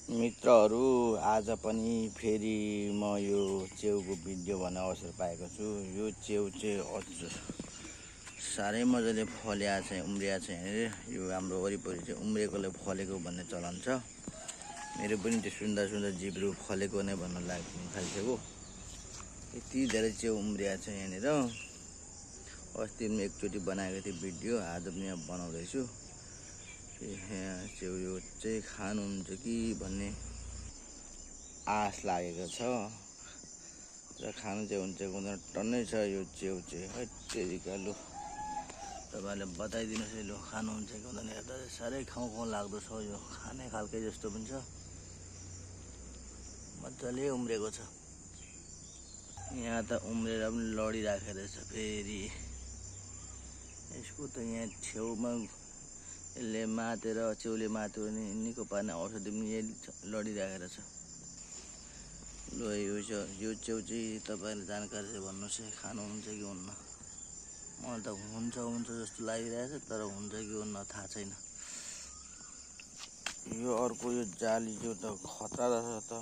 मित्रहरू आज पनि फेरि म यो च्याउको भिडियो बनाउने अवसर पाएको छु। यो च्याउ चाहिँ साह्रै मजाले फलेको छ, उम्रिएको छ। यहाँनिर यो हाम्रो वरिपरि चाहिँ उम्रेकोले फलेको भन्ने चलन छ। मेरो पनि त्यो सुन्दर सुन्दर जिब्रो फलेको नै भन्न थालिसक्यो। यति धेरै च्याउ उम्रिएको छ यहाँनिर। अस्ति पनि एकचोटि बनाएको थिएँ भिडियो, आज पनि यहाँ बनाउँदैछु। च्याउ यो चाहिँ खानुहुन्छ कि भन्ने आश लागेको छ र खानु चाहिँ हुन्छ कि हुँदैन टन्नै छ यो च्याउ चाहिँ। हैटेरिका लु तपाईँहरूले बताइदिनुहोस् है, लु खानुहुन्छ कि हुँदैन। हेर्दा चाहिँ साह्रै खाउँ लाग्दो छ, यो खाने खालकै जस्तो पनि छ। मजाले उम्रेको छ। यहाँ त उम्रेर पनि लडिराखेको रहेछ। फेरि यसको त यहाँ छेउमा यसले मातेर, च्याउले मात्यो भने निको पार्ने औषधि पनि यही लडिराखेको छ। ल यो च्याउ चाहिँ तपाईँहरूले जानकारी चाहिँ भन्नुहोस् है, खानुहुन्छ कि हुन्न। मलाई त हुन्छ जस्तो लागिरहेछ, तर हुन्छ कि हुन्न थाहा छैन। यो अर्को यो जाली जो त खतरा रहेछ त।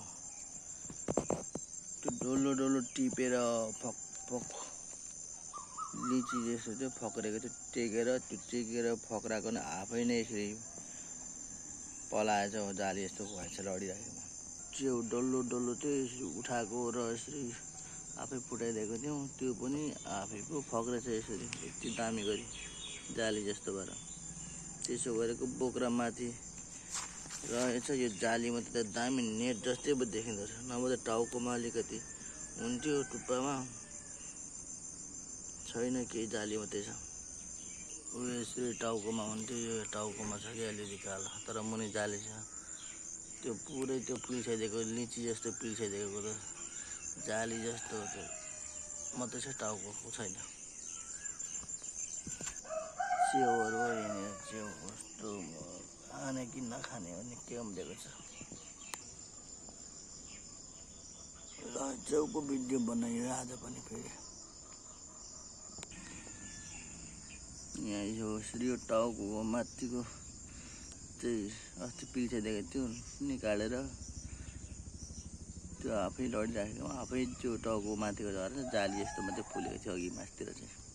त्यो डल्लो टिपेर फक लिची जस्तो त्यो फक्रेको त्यो टेकेर फक्राएको नि आफै नै यसरी पलाएछ। जाली यस्तो भएछ लडिराखेको। च्याउ डल्लो चाहिँ यसरी उठाएको र यसरी आफै फुटाइदिएको थियौँ, त्यो पनि आफै पो फक्रेछ यसरी यति दामी गरी जाली जस्तो भएर। त्यसो गरेको बोक्रा माथि रहेछ। यो जालीमा त दामी नेट जस्तै पो देखिँदो रहेछ। नभए त टाउकोमा अलिकति हुन्थ्यो, टुप्पामा छैन, केही जाली मात्रै छ। यसरी टाउकोमा हुन्थ्यो, यो टाउकोमा छ कि अलिअलि कालो, तर मुनि जाली छ। त्यो पुरै त्यो पिल्साइदिएको लिची जस्तो पिल्साइदिएको त जाली जस्तो त्यो मात्रै छ, टाउको छैन। च्याउहरू यहाँनिर च्याउ कस्तो खाने कि नखाने भन्ने के उम्रेको छ। ल च्याउको भिडियो बनाइयो आज पनि फेरि। यहाँ यो टाउको माथिको चाहिँ अस्ति पिल्साइदिएको थियो, निकालेर त्यो आफै लडिराखेको, आफै त्यो टाउको माथिको झरेर जाली जस्तो मात्रै फुलेको थियो अघि मासतिर चाहिँ।